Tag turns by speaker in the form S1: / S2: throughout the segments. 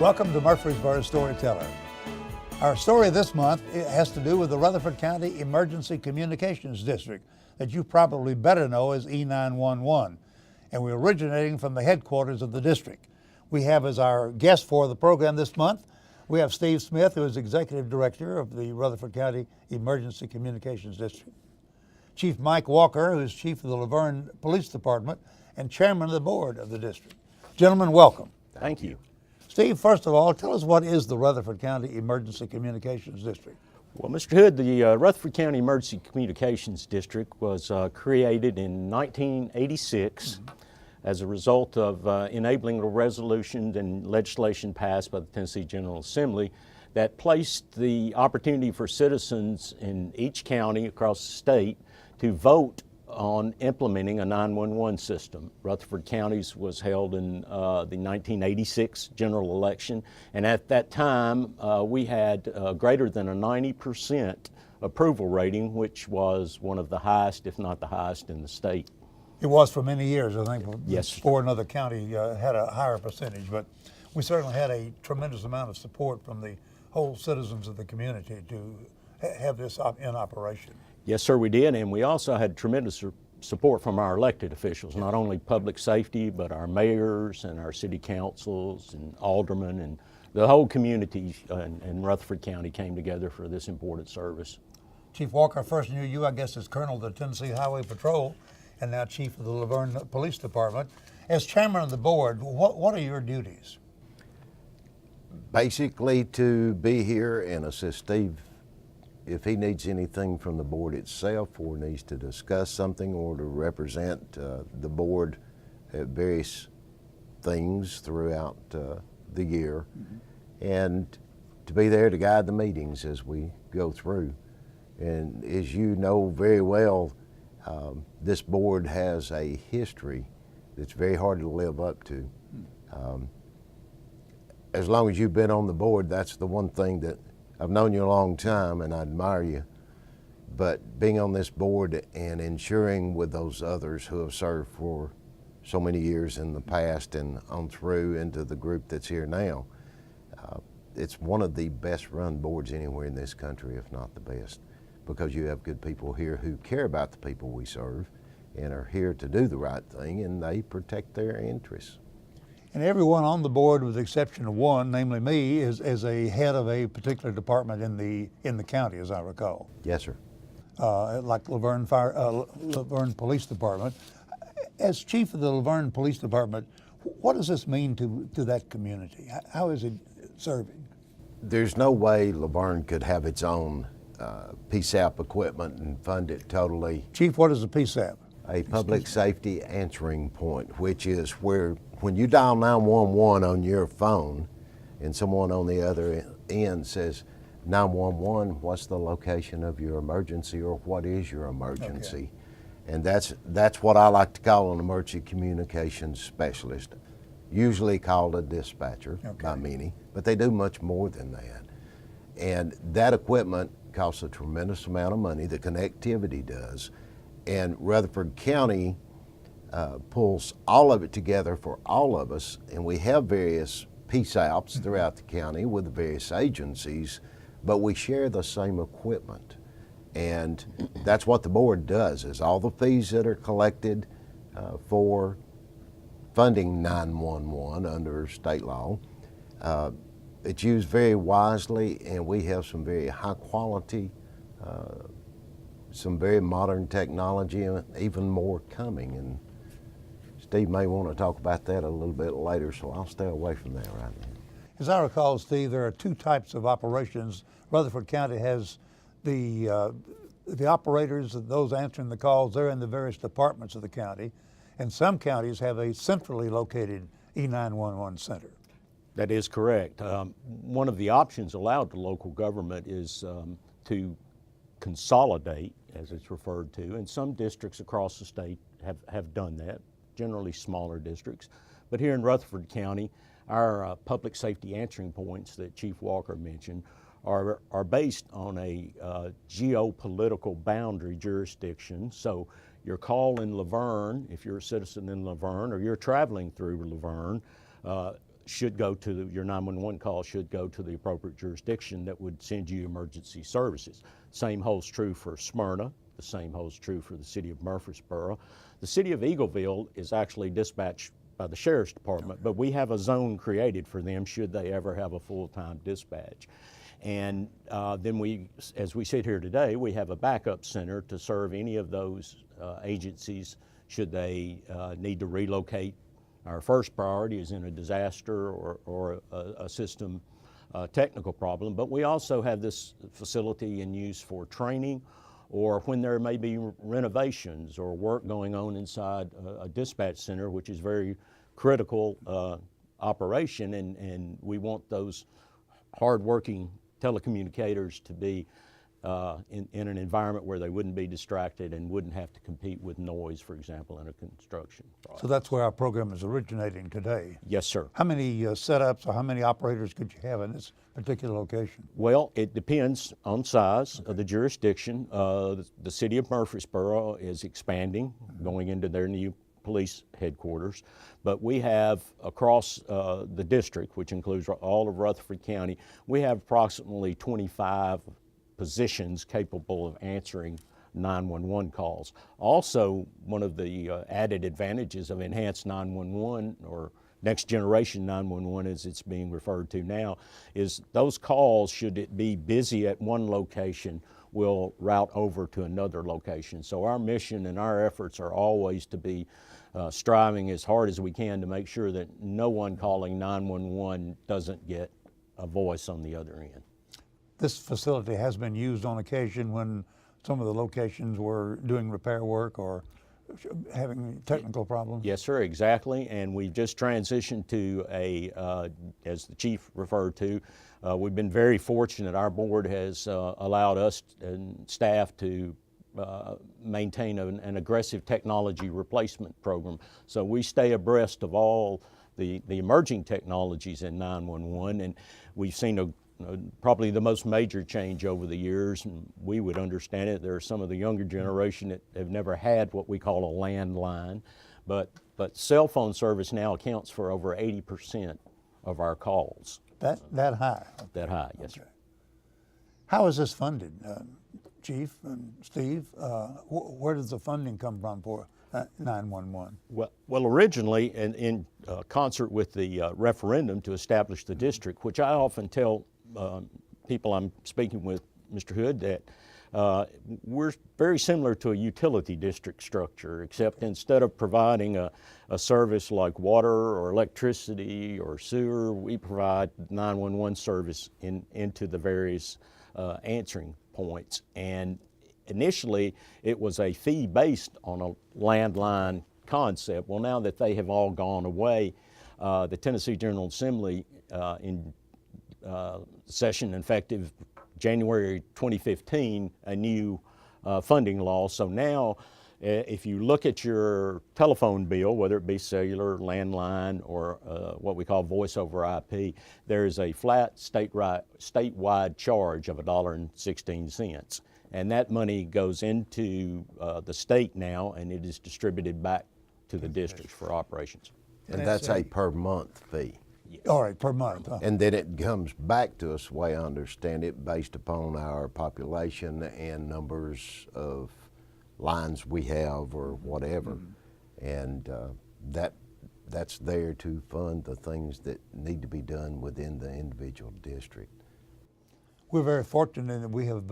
S1: Welcome to Murfreesboro Storyteller. Our story this month has to do with the Rutherford County Emergency Communications District that you probably better know as E911, and we're originating from the headquarters of the district. We have as our guest for the program this month, we have Steve Smith, who is Executive Director of the Rutherford County Emergency Communications District. Chief Mike Walker, who is Chief of the LaVergne Police Department and Chairman of the Board of the district. Gentlemen, welcome.
S2: Thank you.
S1: Steve, first of all, tell us what is the Rutherford County Emergency Communications District?
S2: Well, Mr. Hood, the Rutherford County Emergency Communications District was created in 1986 as a result of enabling a resolution and legislation passed by the Tennessee General Assembly that placed the opportunity for citizens in each county across the state to vote on implementing a 911 system. Rutherford County's was held in the 1986 general election, and at that time we had greater than a 90% approval rating, which was one of the highest, if not the highest, in the state.
S1: It was for many years, I think.
S2: Yes.
S1: Before another county had a higher percentage, but we certainly had a tremendous amount of support from the whole citizens of the community to have this in operation.
S2: Yes, sir, we did, and we also had tremendous support from our elected officials, not only public safety, but our mayors and our city councils and aldermen, and the whole community in Rutherford County came together for this important service.
S1: Chief Walker, first knew you, I guess, as Colonel of the Tennessee Highway Patrol, and now Chief of the LaVergne Police Department. As Chairman of the Board, what are your duties?
S3: Basically to be here and assist Steve if he needs anything from the board itself or needs to discuss something or to represent the board at various things throughout the year, and to be there to guide the meetings as we go through. And as you know very well, this board has a history that's very hard to live up to. As long as you've been on the board, that's the one thing that I've known you a long time and I admire you, but being on this board and ensuring with those others who have served for so many years in the past and on through into the group that's here now, it's one of the best run boards anywhere in this country, if not the best, because you have good people here who care about the people we serve and are here to do the right thing, and they protect their interests.
S1: And everyone on the board, with the exception of one, namely me, is a head of a particular department in the county, as I recall.
S3: Yes, sir.
S1: Like LaVergne Police Department. As chief of the LaVergne Police Department, what does this mean to that community? How is it serving?
S3: There's no way LaVergne could have its own PSAP equipment and fund it totally.
S1: Chief, what is a PSAP?
S3: A public safety answering point, which is where when you dial 911 on your phone and someone on the other end says, 911, what's the location of your emergency, or what is your emergency? Okay. And that's what I like to call an emergency communications specialist, usually called a dispatcher by many, but they do much more than that. And that equipment costs a tremendous amount of money, the connectivity does, and Rutherford County pulls all of it together for all of us, and we have various PSAPs throughout the county with the various agencies, but we share the same equipment. And that's what the board does, is all the fees that are collected for funding 911 under state law, it's used very wisely, and we have some very high quality, some very modern technology, and even more coming. And Steve may want to talk about that a little bit later, so I'll stay away from that right now.
S1: As I recall, Steve, there are two types of operations. Rutherford County has the operators, those answering the calls, they're in the various departments of the county, and some counties have a centrally located E911 center.
S2: That is correct. One of the options allowed to local government is to consolidate, as it's referred to, and some districts across the state have done that, generally smaller districts. But here in Rutherford County, our public safety answering points that Chief Walker mentioned are based on a geopolitical boundary jurisdiction. So your call in LaVergne, if you're a citizen in LaVergne or you're traveling through LaVergne, should go to your 911 call should go to the appropriate jurisdiction that would send you emergency services. Same holds true for Smyrna. The same holds true for the city of Murfreesboro. The city of Eagleville is actually dispatched by the sheriff's department, but we have a zone created for them should they ever have a full-time dispatch. And then we, as we sit here today, we have a backup center to serve any of those agencies should they need to relocate. Our first priority is in a disaster or a system technical problem, but we also have this facility in use for training or when there may be renovations or work going on inside a dispatch center, which is very critical operation, and we want those hardworking telecommunicators to be in an environment where they wouldn't be distracted and wouldn't have to compete with noise, for example, in a construction project.
S1: So that's where our program is originating today.
S2: Yes, sir.
S1: How many setups or how many operators could you have in this particular location?
S2: Well, it depends on size of the jurisdiction. The city of Murfreesboro is expanding, going into their new police headquarters, but we have across the district, which includes all of Rutherford County, we have approximately 25 positions capable of answering 911 calls. Also, one of the added advantages of enhanced 911 or next generation 911 as it's being referred to now is those calls, should it be busy at one location, will route over to another location. So our mission and our efforts are always to be striving as hard as we can to make sure that no one calling 911 doesn't get a voice on the other end.
S1: This facility has been used on occasion when some of the locations were doing repair work or having technical problems?
S2: Yes, sir, exactly. And we've just transitioned to as the chief referred to, we've been very fortunate. Our board has allowed us and staff to maintain an aggressive technology replacement program. So we stay abreast of all the emerging technologies in 911, and we've seen probably the most major change over the years, and we would understand it. There are some of the younger generation that have never had what we call a landline, but cell phone service now accounts for over 80% of our calls.
S1: That high?
S2: That high, yes,
S1: Okay.
S2: sir.
S1: How is this funded, Chief and Steve? Where does the funding come from for 911?
S2: Well, originally, in concert with the referendum to establish the district, which I often tell people I'm speaking with, Mr. Hood, that we're very similar to a utility district structure, except instead of providing a service like water or electricity or sewer, we provide 911 service into the various answering points. And initially, it was a fee based on a landline concept. Well, now that they have all gone away, the Tennessee General Assembly in session effective January 2015, a new funding law. So now, if you look at your telephone bill, whether it be cellular, landline, or what we call voice over IP, there is a flat statewide charge of $1.16. And that money goes into the state now, and it is distributed back to the districts for operations.
S3: And that's a per month fee.
S2: Yes.
S1: All right, per month. Huh?
S3: And then it comes back to us, the way I understand it, based upon our population and numbers of lines we have or whatever. And that's there to fund the things that need to be done within the individual district.
S1: We're very fortunate that we have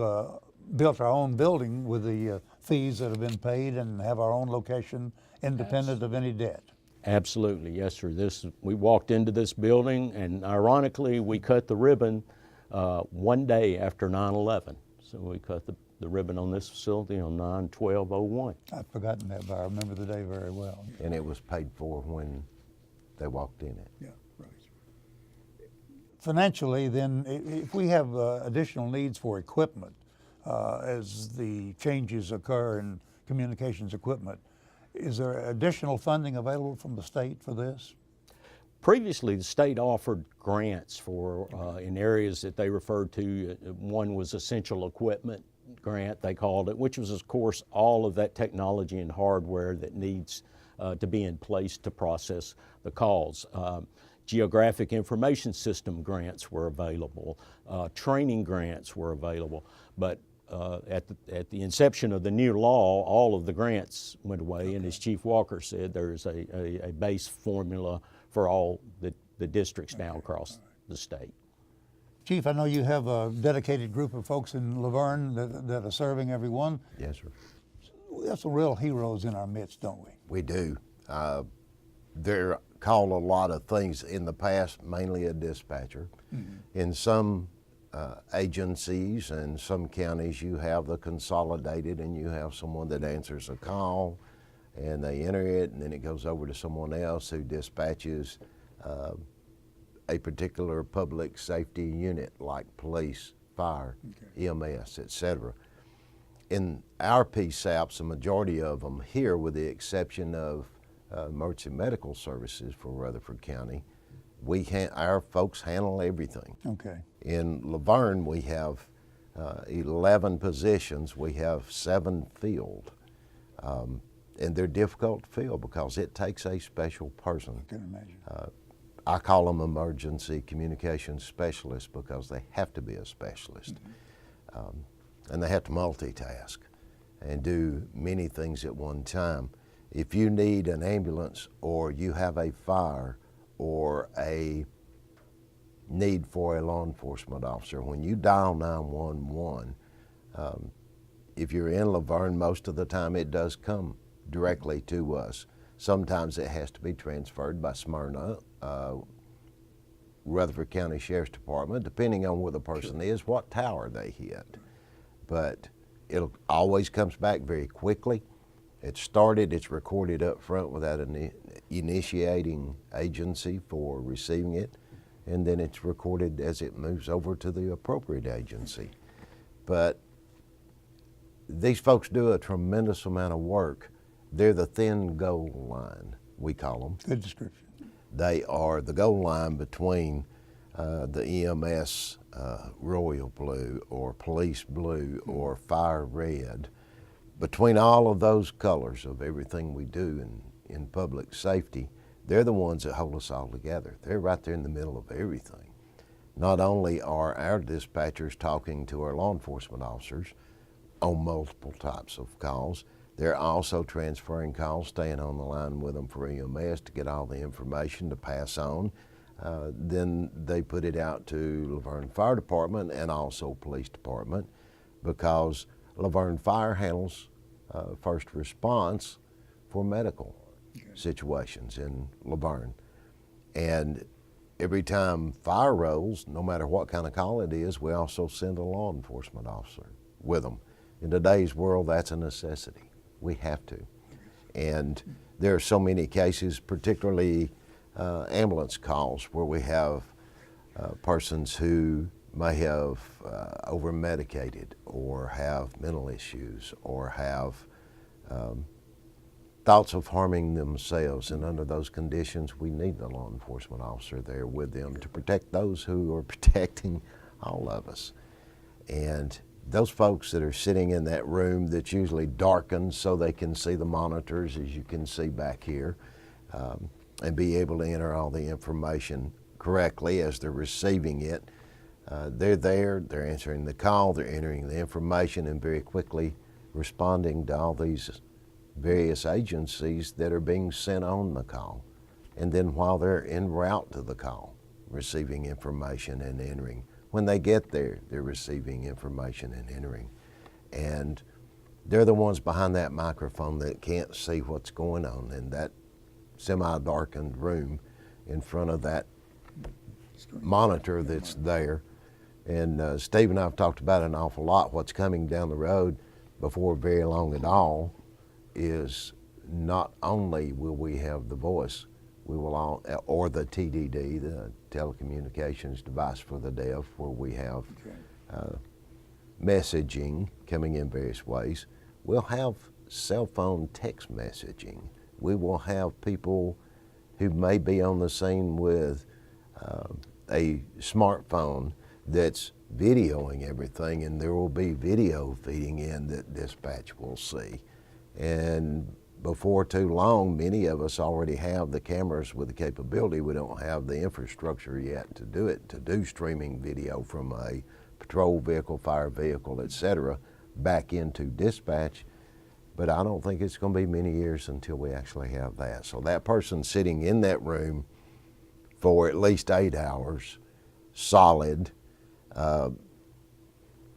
S1: built our own building with the fees that have been paid and have our own location independent of any debt.
S2: Absolutely, yes, sir. We walked into this building, and ironically, we cut the ribbon one day after 9/11. So we cut the ribbon on this facility on 9/12/01.
S1: I've forgotten that, but I remember the day very well.
S3: And it was paid for when they walked in it.
S1: Yeah, right. Financially, then, if we have additional needs for equipment as the changes occur in communications equipment, is there additional funding available from the state for this?
S2: Previously, the state offered grants for in areas that they referred to. One was essential equipment grant, they called it, which was, of course, all of that technology and hardware that needs to be in place to process the calls. Geographic Information System grants were available. Training grants were available. But at the inception of the new law, all of the grants went away, and as Chief Walker said, there's a base formula for all the districts now across the state.
S1: Chief, I know you have a dedicated group of folks in LaVergne that are serving everyone.
S3: Yes, sir.
S1: We have some real heroes in our midst, don't we?
S3: We do. They're called a lot of things in the past, mainly a dispatcher. Mm-hmm. In some agencies and some counties, you have the consolidated, and you have someone that answers a call and they enter it, and then it goes over to someone else who dispatches a particular public safety unit like police, fire, EMS, etc. In our PSAPs, a majority of them here, with the exception of emergency medical services for Rutherford County, our folks handle everything.
S1: Okay.
S3: In LaVergne, we have 11 positions. We have 7 field. And they're difficult to fill because it takes a special person.
S1: I can imagine.
S3: I call them emergency communications specialists because they have to be a specialist. Mm-hmm. And they have to multitask and do many things at one time. If you need an ambulance, or you have a fire, or a need for a law enforcement officer, when you dial 911, if you're in LaVergne, most of the time it does come directly to us. Sometimes it has to be transferred by Smyrna, Rutherford County Sheriff's Department, depending on where the person is, what tower they hit. But it always comes back very quickly. It's started, it's recorded up front without an initiating agency for receiving it, and then it's recorded as it moves over to the appropriate agency. But these folks do a tremendous amount of work. They're the thin goal line, we call them.
S1: Good description.
S3: They are the goal line between the EMS royal blue, or police blue, or fire red. Between all of those colors of everything we do in public safety, they're the ones that hold us all together. They're right there in the middle of everything. Not only are our dispatchers talking to our law enforcement officers on multiple types of calls, they're also transferring calls, staying on the line with them for EMS to get all the information to pass on. Then they put it out to LaVergne Fire Department and also Police Department, because LaVergne Fire handles first response for medical situations in LaVergne. And every time fire rolls, no matter what kind of call it is, we also send a law enforcement officer with them. In today's world, that's a necessity. We have to. And there are so many cases, particularly ambulance calls, where we have persons who may have over-medicated, or have mental issues, or have thoughts of harming themselves. And under those conditions, we need the law enforcement officer there with them to protect those who are protecting all of us. And those folks that are sitting in that room that's usually darkened so they can see the monitors, as you can see back here, and be able to enter all the information correctly as they're receiving it. They're there, they're answering the call, they're entering the information, and very quickly responding to all these various agencies that are being sent on the call. And then while they're en route to the call, receiving information and entering. When they get there, they're receiving information and entering. And they're the ones behind that microphone that can't see what's going on in that semi-darkened room in front of that monitor that's there. And Steve and I have talked about it an awful lot. What's coming down the road before very long at all is not only will we have the voice, we will all, or the TDD, the telecommunications device for the deaf, where we have messaging coming in various ways. We'll have cell phone text messaging. We will have people who may be on the scene with a smartphone that's videoing everything, and there will be video feeding in that dispatch will see. And before too long, many of us already have the cameras with the capability. We don't have the infrastructure yet to do it, to do streaming video from a patrol vehicle, fire vehicle, etc., back into dispatch. But I don't think it's going to be many years until we actually have that. So that person sitting in that room for at least 8 hours, solid,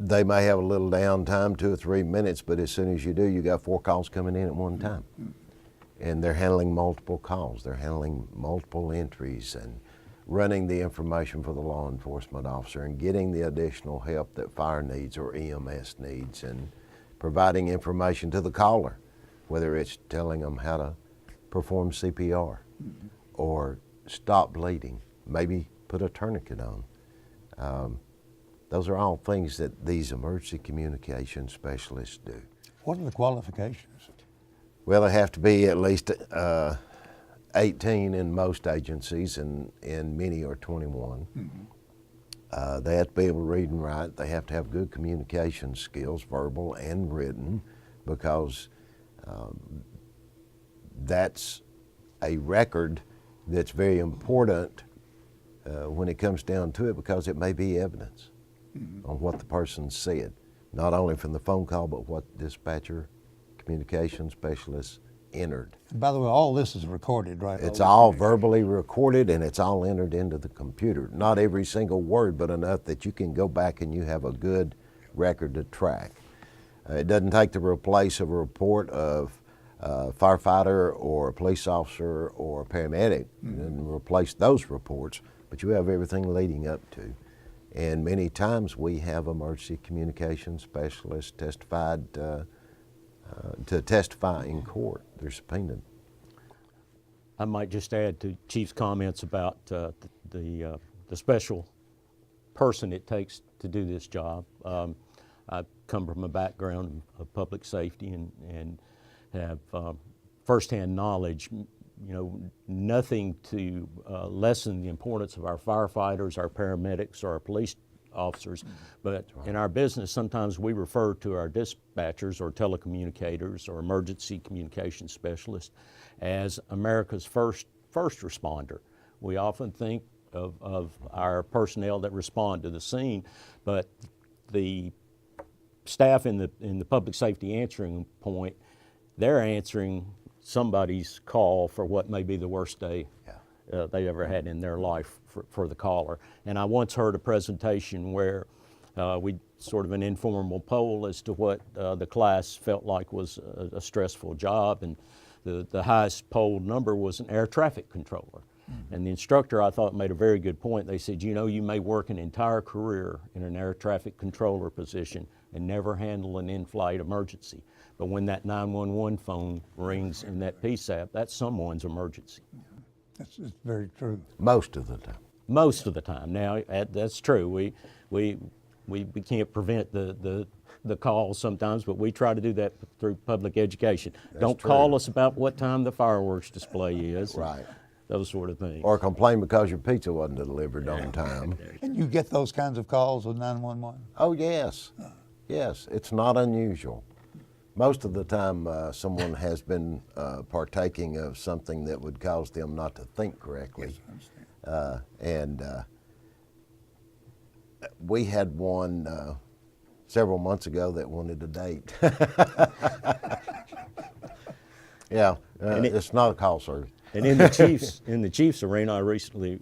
S3: they may have a little downtime, 2 or 3 minutes, but as soon as you do, you got 4 calls coming in at one time. And they're handling multiple calls. They're handling multiple entries and running the information for the law enforcement officer and getting the additional help that fire needs or EMS needs, and providing information to the caller, whether it's telling them how to perform CPR or stop bleeding, maybe put a tourniquet on. Those are all things that these emergency communication specialists do.
S1: What are the qualifications?
S3: Well, they have to be at least 18 in most agencies, and many are 21. They have to be able to read and write. They have to have good communication skills, verbal and written, because that's a record that's very important when it comes down to it, because it may be evidence on what the person said, not only from the phone call, but what dispatcher communication specialist entered.
S1: And by the way, all this is recorded, right?
S3: It's all verbally recorded, and it's all entered into the computer. Not every single word, but enough that you can go back and you have a good record to track. It doesn't take to replace a report of a firefighter or a police officer or a paramedic, and replace those reports, but you have everything leading up to. And many times we have emergency communication specialists testified to testify in court. They're subpoenaed.
S2: I might just add to Chief's comments about the special person it takes to do this job. I come from a background of public safety and have firsthand knowledge. You know, nothing to lessen the importance of our firefighters, our paramedics, or our police officers, but in our business, sometimes we refer to our dispatchers or telecommunicators or emergency communication specialists as America's first responder. We often think of our personnel that respond to the scene, but the staff in the public safety answering point, they're answering somebody's call for what may be the worst day they ever had in their life for the caller. And I once heard a presentation where we sort of an informal poll as to what the class felt like was a stressful job, and the highest polled number was an air traffic controller. And the instructor, I thought, made a very good point. They said, you know, you may work an entire career in an air traffic controller position and never handle an in-flight emergency. But when that 911 phone rings in that PSAP, that's someone's emergency.
S1: It's very true.
S3: Most of the time.
S2: Most of the time. Now, that's true. We can't prevent the calls sometimes, but we try to do that through public education. Don't call us about what time the fireworks display is.
S3: Right.
S2: Those sort of things.
S3: Or complain because your pizza wasn't delivered on time.
S1: And you get those kinds of calls with 911?
S3: Oh, yes. Yes, it's not unusual. Most of the time, someone has been partaking of something that would cause them not to think correctly.
S1: Yes, I understand.
S3: And we had one several months ago that wanted a date. Yeah, it's not a call service.
S2: And in the Chiefs arena, I recently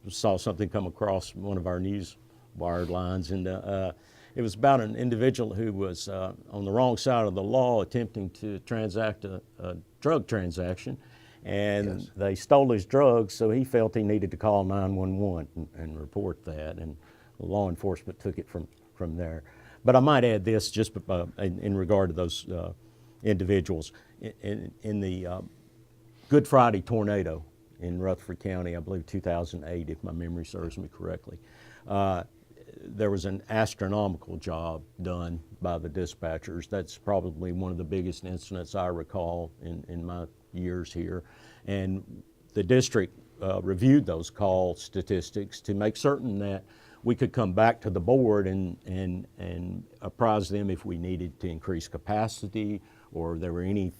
S2: saw something come across one of our news wired lines, and it was about an individual who was on the wrong side of the law attempting to transact a drug transaction, and
S3: Yes.
S2: they stole his drugs, so he felt he needed to call 911 and report that, and law enforcement took it from there. But I might add this just in regard to those individuals. In the Good Friday tornado in Rutherford County, I believe 2008, if my memory serves me correctly, there was an astronomical job done by the dispatchers. That's probably one of the biggest incidents I recall in my years here. And the district reviewed those call statistics to make certain that we could come back to the board and apprise them if we needed to increase capacity, or there were any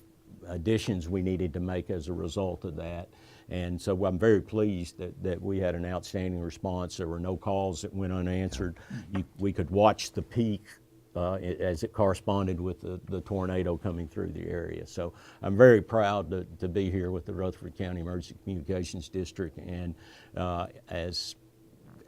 S2: additions we needed to make as a result of that. And so I'm very pleased that we had an outstanding response. There were no calls that went unanswered. We could watch the peak as it corresponded with the tornado coming through the area. So I'm very proud to be here with the Rutherford County Emergency Communications District. And as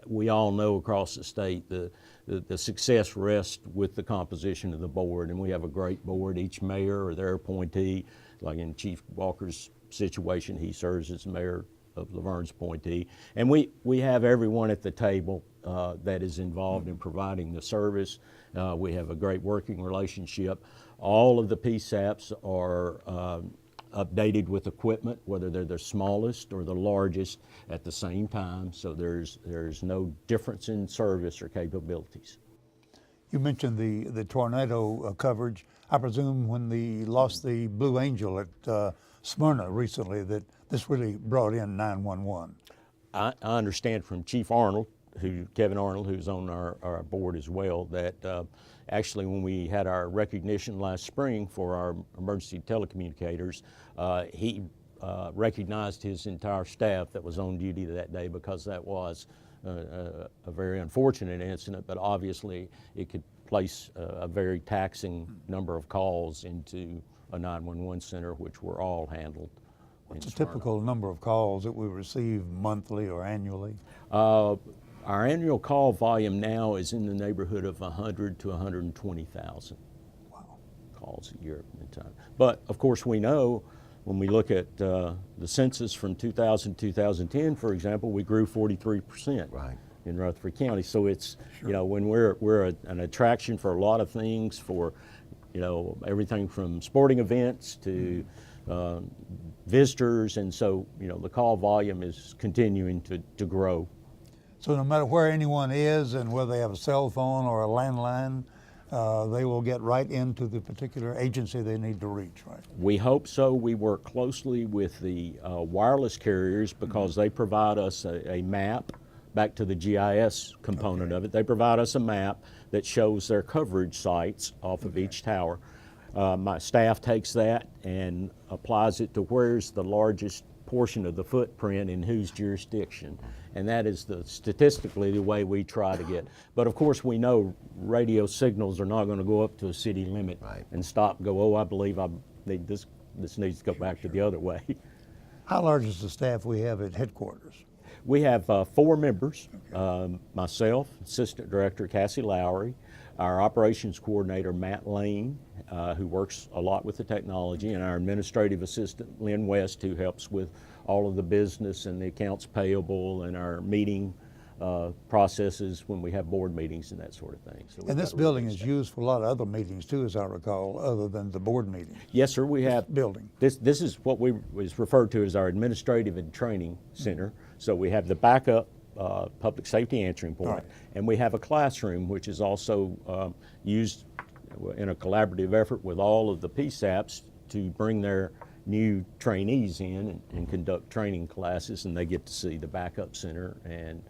S2: we all know across the state, the success rests with the composition of the board. And we have a great board. Each mayor or their appointee, like in Chief Walker's situation, he serves as mayor of LaVergne's appointee. And we have everyone at the table that is involved in providing the service. We have a great working relationship. All of the PSAPs are updated with equipment, whether they're the smallest or the largest at the same time, so there's no difference in service or capabilities.
S1: You mentioned the tornado coverage. I presume when they lost the Blue Angel at Smyrna recently that this really brought in 911.
S2: I understand from Chief Arnold, Kevin Arnold, who's on our board as well, that actually when we had our recognition last spring for our emergency telecommunicators, he recognized his entire staff that was on duty that day, because that was a very unfortunate incident, but obviously it could place a very taxing number of calls into a 911 center, which were all handled.
S1: What's a typical number of calls that we receive monthly or annually?
S2: Our annual call volume now is in the neighborhood of 100 to 120,000 calls a year at a time. But of course we know when we look at the census from 2000 to 2010, for example, we grew 43% in Rutherford County. So it's, you know, when we're an attraction for a lot of things, for, you know, everything from sporting events to visitors, and so, you know, the call volume is continuing to grow.
S1: So no matter where anyone is and whether they have a cell phone or a landline, they will get right into the particular agency they need to reach, right?
S2: We hope so. We work closely with the wireless carriers because they provide us a map, back to the GIS component of it. They provide us a map that shows their coverage sites off of each tower. My staff takes that and applies it to where's the largest portion of the footprint in whose jurisdiction. And that is statistically the way we try to get. But of course we know radio signals are not going to go up to a city limit and stop and go, oh, I believe this needs to go back to the other way.
S1: How large is the staff we have at headquarters?
S2: We have 4 members, myself, Assistant Director Cassie Lowry, our Operations Coordinator Matt Lane, who works a lot with the technology, and our Administrative Assistant Lynn West, who helps with all of the business and the accounts payable and our meeting processes when we have board meetings and that sort of thing. So
S1: and this building is used for a lot of other meetings too, as I recall, other than the board meeting.
S2: Yes, sir. We have
S1: building.
S2: This is what is referred to as our administrative and training center. So we have the backup public safety answering point, and we have a classroom which is also used in a collaborative effort with all of the PSAPs to bring their new trainees in and conduct training classes, and they get to see the backup center, and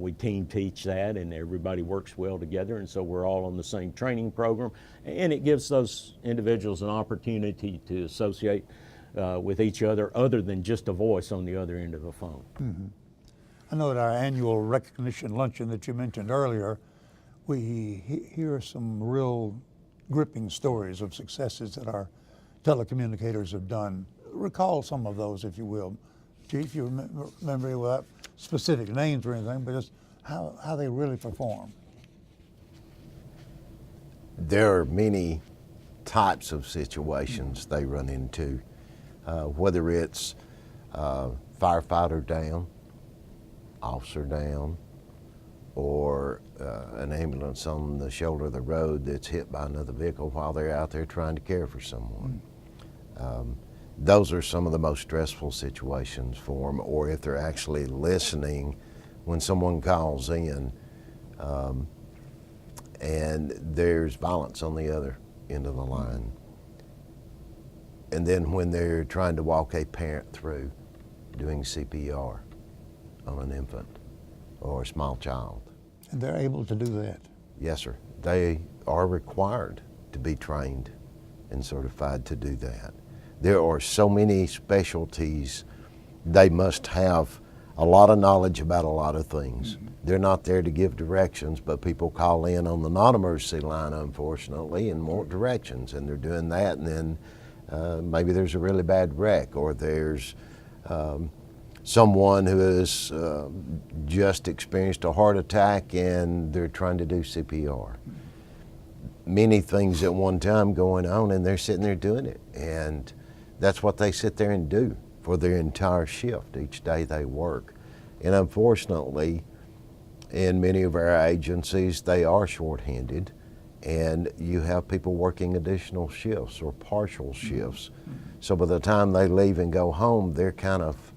S2: we team teach that, and everybody works well together, and so we're all on the same training program, and it gives those individuals an opportunity to associate with each other than just a voice on the other end of a phone.
S1: Mm-hmm. I know at our annual recognition luncheon that you mentioned earlier, we hear some real gripping stories of successes that our telecommunicators have done. Recall some of those, if you will. Chief, you remember without specific names or anything, but just how they really perform.
S3: There are many types of situations they run into, whether it's firefighter down, officer down, or an ambulance on the shoulder of the road that's hit by another vehicle while they're out there trying to care for someone. Those are some of the most stressful situations for them, or if they're actually listening when someone calls in and there's violence on the other end of the line. And then when they're trying to walk a parent through doing CPR on an infant or a small child.
S1: And they're able to do that?
S3: Yes, sir. They are required to be trained and certified to do that. There are so many specialties. They must have a lot of knowledge about a lot of things. They're not there to give directions, but people call in on the non-emergency line, unfortunately, and want directions, and they're doing that, and then maybe there's a really bad wreck, or there's someone who has just experienced a heart attack and they're trying to do CPR. Many things at one time going on, and they're sitting there doing it, and that's what they sit there and do for their entire shift each day they work. And unfortunately, in many of our agencies, they are shorthanded, and you have people working additional shifts or partial shifts. So by the time they leave and go home, they're kind of,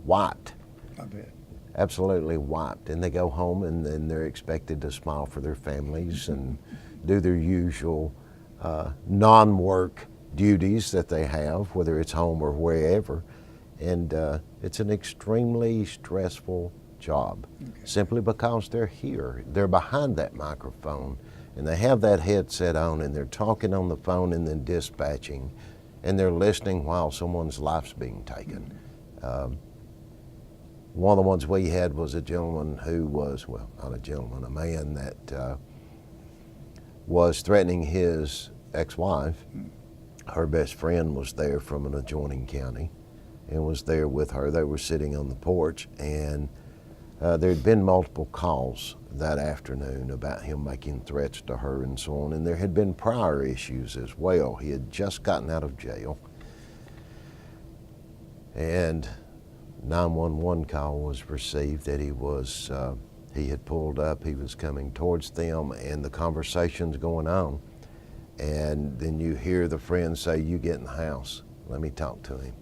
S3: wiped.
S1: I bet.
S3: Absolutely wiped. And they go home, and then they're expected to smile for their families and do their usual non-work duties that they have, whether it's home or wherever. And it's an extremely stressful job, simply because they're here. They're behind that microphone, and they have that headset on, and they're talking on the phone and then dispatching, and they're listening while someone's life's being taken. One of the ones we had was a gentleman who was, well, not a gentleman, a man that was threatening his ex-wife. Her best friend was there from an adjoining county and was there with her. They were sitting on the porch, and there had been multiple calls that afternoon about him making threats to her and so on, and there had been prior issues as well. He had just gotten out of jail, and 911 call was received that he had pulled up, he was coming towards them, and the conversation's going on. And then you hear the friend say, "You get in the house, let me talk to him."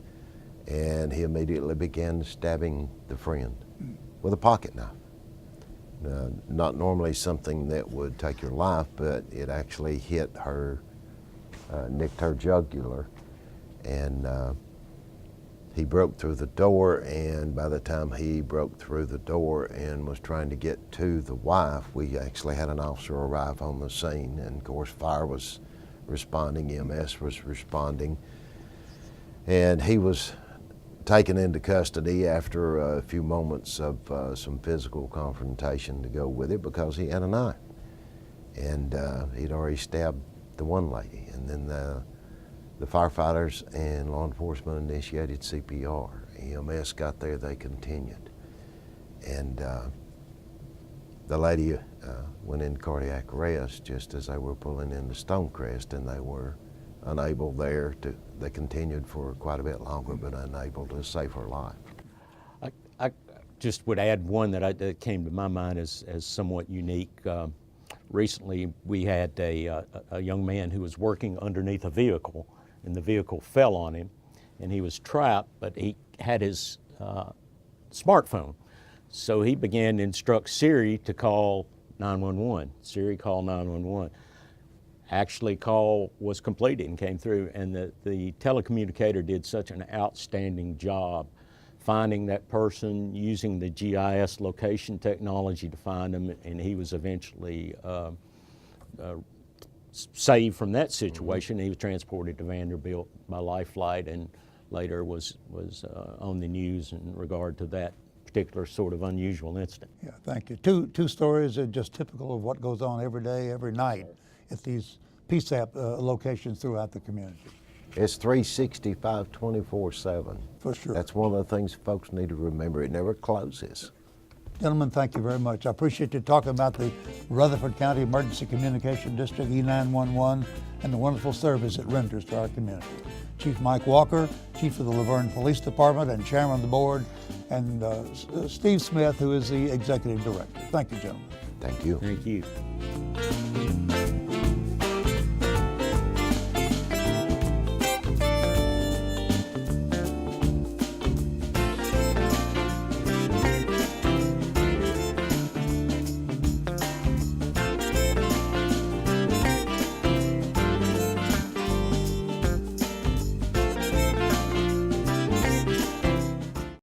S3: And he immediately began stabbing the friend with a pocket knife. Not normally something that would take your life, but it actually hit her, nicked her jugular. And he broke through the door, and by the time he broke through the door and was trying to get to the wife, we actually had an officer arrive on the scene, and of course fire was responding, EMS was responding, and he was taken into custody after a few moments of some physical confrontation to go with it, because he had a knife, and he'd already stabbed the one lady. And then the firefighters and law enforcement initiated CPR. EMS got there, they continued. And the lady went in cardiac arrest just as they were pulling into Stonecrest, and they were unable there to, they continued for quite a bit longer, but unable to save her life.
S2: I just would add one that came to my mind as somewhat unique. Recently, we had a young man who was working underneath a vehicle, and the vehicle fell on him, and he was trapped, but he had his smartphone. So he began to instruct Siri to call 911. Siri, call 911. Actually, call was completed and came through, and the telecommunicator did such an outstanding job finding that person, using the GIS location technology to find him, and he was eventually saved from that situation. He was transported to Vanderbilt by life flight, and later was on the news in regard to that particular sort of unusual incident.
S1: Yeah, thank you. Two stories are just typical of what goes on every day, every night at these PSAP locations throughout the community.
S3: It's 365, 24/7.
S1: For sure.
S3: That's one of the things folks need to remember. It never closes.
S1: Gentlemen, thank you very much. I appreciate you talking about the Rutherford County Emergency Communication District, E911, and the wonderful service it renders to our community. Chief Mike Walker, Chief of the LaVergne Police Department and Chairman of the Board, and Steve Smith, who is the Executive Director. Thank you, gentlemen.
S3: Thank you.
S2: Thank you.